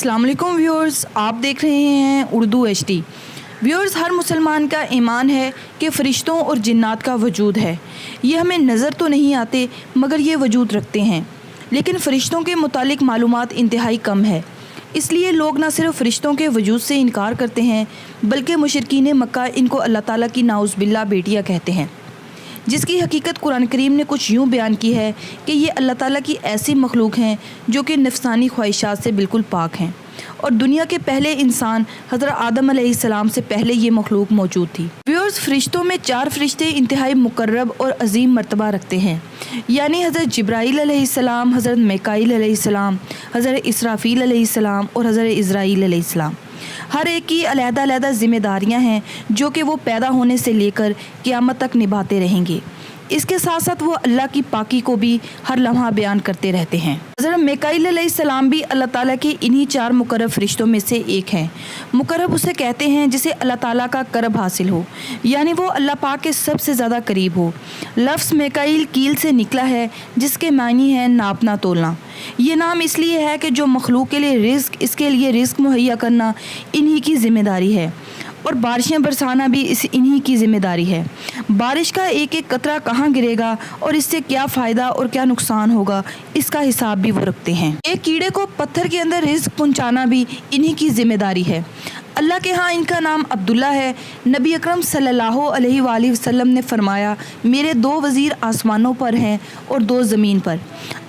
अस्सलाम वालेकुम व्यूअर्स, आप देख रहे हैं उर्दू HD। व्यूअर्स, हर मुसलमान का ईमान है कि फ़रिश्तों और जिन्नात का वजूद है। ये हमें नज़र तो नहीं आते मगर ये वजूद रखते हैं। लेकिन फ़रिश्तों के मुतालिक मालूमात इंतहाई कम है। इसलिए लोग न सिर्फ फ़रिश्तों के वजूद से इनकार करते हैं बल्कि मुशरिकीन मक्का इनको अल्लाह ताला की नाउज़ुबिल्लाह बेटियाँ कहते हैं, जिसकी हकीकत कुरान करीम ने कुछ यूँ बयान की है कि ये अल्लाह ताला की ऐसी मखलूक हैं जो कि नफसानी ख्वाहिशात से बिल्कुल पाक हैं और दुनिया के पहले इंसान हज़रत आदम अलैहिस्सलाम से पहले ये मखलूक मौजूद थी। व्यूअर्स, फ़रिश्तों में 4 फ़रिश्ते इंतहाई मुकर्रब और अजीम मर्तबा रखते हैं, यानी हज़रत जिब्राईल अलैहिस्सलाम, हज़रत मीकाईल अलैहिस्सलाम, हज़रत इसराफ़ील अलैहिस्सलाम और हज़रत इज़राईल अलैहिस्सलाम। हर एक की अलग-अलग ज़िम्मेदारियां हैं जो कि वो पैदा होने से लेकर क़यामत तक निभाते रहेंगे। इसके साथ साथ वो अल्लाह की पाकी को भी हर लम्हा बयान करते रहते हैं। हज़रत मीकाईल अलैहिस्सलाम भी अल्लाह ताला के इन्हीं 4 मुकर्रब फ़रिश्तों में से एक हैं। मुकर्रब उसे कहते हैं जिसे अल्लाह ताला का करब हासिल हो, यानी वो अल्लाह पाक के सबसे ज़्यादा करीब हो। लफ्ज़ मीकाईल कील से निकला है जिसके मानी है नापना तोलना। ये नाम इसलिए है कि जो मखलूक के लिए रिज़्क़, इसके लिए रिज़्क़ मुहैया करना इन्हीं की ज़िम्मेदारी है और बारिशें बरसाना भी इन्हीं की ज़िम्मेदारी है। बारिश का एक एक कतरा कहाँ गिरेगा और इससे क्या फ़ायदा और क्या नुकसान होगा, इसका हिसाब भी वो रखते हैं। एक कीड़े को पत्थर के अंदर रिज़्क़ पहुँचाना भी इन्हीं की ज़िम्मेदारी है। अल्लाह के यहाँ इनका नाम अब्दुल्ला है। नबी अकरम सल्लल्लाहु अलैहि वसल्लम ने फरमाया, मेरे 2 वज़ीर आसमानों पर हैं और 2 ज़मीन पर।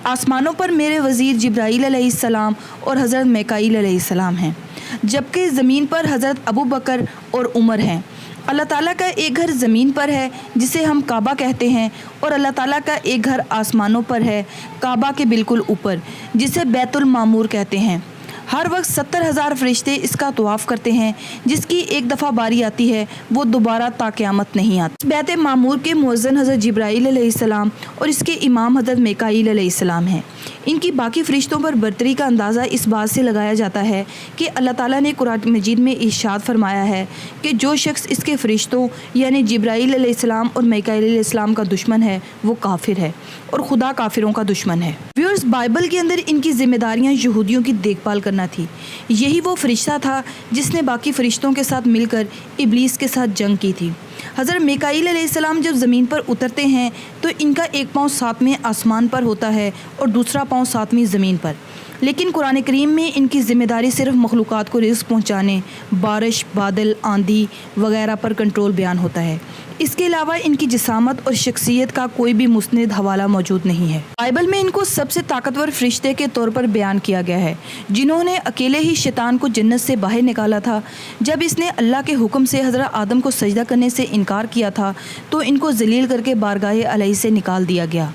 आसमानों पर मेरे वज़ीर जिब्राईल अलैहिस्सलाम और हज़रत मीकाईल अलैहिस्सलाम हैं, जबकि ज़मीन पर हज़रत अबू बकर और उमर हैं। अल्लाह ताला का एक घर ज़मीन पर है जिसे हम काबा कहते हैं और अल्लाह ताला का एक घर आसमानों पर है काबा के बिल्कुल ऊपर, जिसे बैतुल मामूर कहते हैं। हर वक्त 70,000 फ़रिश्ते इसका तवाफ़ करते हैं। जिसकी एक दफ़ा बारी आती है वो दोबारा ता क़यामत नहीं आती। बैत मामूर के मुअज़्ज़िन हज़रत जिब्राईल अलैहिस्सलाम और इसके इमाम हज़रत मीकाईल अलैहिस्सलाम हैं। इनकी बाकी फ़रिश्तों पर बरतरी का अंदाज़ा इस बात से लगाया जाता है कि अल्लाह ताला ने कुरान मजीद में इरशाद फरमाया है कि जो शख्स इसके फ़रिश्तों यानी जिब्राईल अलैहिस्सलाम और मीकाईल अलैहिस्सलाम का दुश्मन है वो काफिर है और खुदा काफिरों का दुश्मन है। व्यूअर्स, बाइबल के अंदर इनकी ज़िम्मेदारियाँ यहूदियों की देखभाल करना थी। यही वो फ़रिश्ता था जिसने बाकी फ़रिश्तों के साथ मिलकर इब्लीस के साथ जंग की थी। हज़रत मीकाईल अलैहिस्सलाम जब ज़मीन पर उतरते हैं तो इनका एक पाँव 7वें आसमान पर होता है और दूसरा पाँव 7वीं ज़मीन पर। लेकिन कुरान करीम में इनकी ज़िम्मेदारी सिर्फ मखलूक़ात को रिज़्क़ पहुँचाने, बारिश, बादल, आंधी वगैरह पर कंट्रोल बयान होता है। इसके अलावा इनकी जिसामत और शख्सियत का कोई भी मुस्निद हवाला मौजूद नहीं है। बाइबल में इनको सबसे ताकतवर फ़रिश्ते के तौर पर बयान किया गया है, जिन्होंने अकेले ही शैतान को जन्नत से बाहर निकाला था। जब इसने अल्लाह के हुक्म से हज़रत आदम को सजदा करने से इनकार किया था तो इनको ज़लील करके बारगाह अलही से निकाल दिया गया।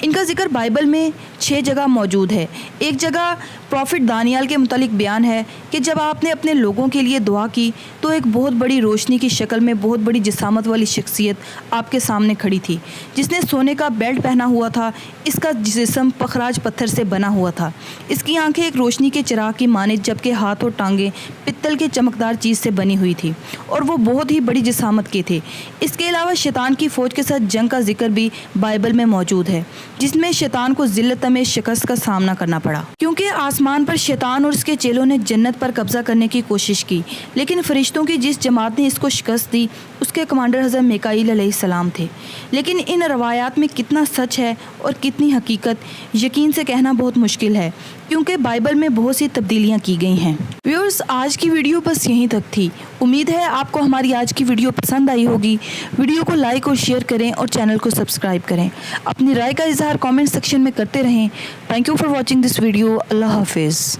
इनका जिक्र बाइबल में 6 जगह मौजूद है। एक जगह प्रॉफिट दानियाल के मुतालिक बयान है कि जब आपने अपने लोगों के लिए दुआ की तो एक बहुत बड़ी रोशनी की शक्ल में बहुत बड़ी जिसामत वाली शख्सियत आपके सामने खड़ी थी, जिसने सोने का बेल्ट पहना हुआ था। इसका जिस्म पखराज पत्थर से बना हुआ था। इसकी आंखें एक रोशनी के चिराग की मानित, जबकि हाथ और टांगें पित्तल के चमकदार चीज़ से बनी हुई थी और वो बहुत ही बड़ी जिसामत के थे। इसके अलावा शैतान की फ़ौज के साथ जंग का जिक्र भी बाइबल में मौजूद है, जिसमें शैतान को ज़िल्लत में शिकस्त का सामना करना पड़ा, क्योंकि आसमान पर शैतान और उसके चेलों ने जन्नत पर कब्जा करने की कोशिश की। लेकिन फ़रिश्तों की जिस जमात ने इसको शिकस्त दी उसके कमांडर हज़रत मीकाईल अलैहिस्सलाम थे। लेकिन इन रवायात में कितना सच है और कितनी हकीकत यकीन से कहना बहुत मुश्किल है, क्योंकि बाइबल में बहुत सी तब्दीलियाँ की गई हैं। व्यूअर्स, आज की वीडियो बस यहीं तक थी। उम्मीद है आपको हमारी आज की वीडियो पसंद आई होगी। वीडियो को लाइक और शेयर करें और चैनल को सब्सक्राइब करें। अपनी राय का इजहार कमेंट सेक्शन में करते रहें। Thank you for watching this video. अल्लाह हाफिज़।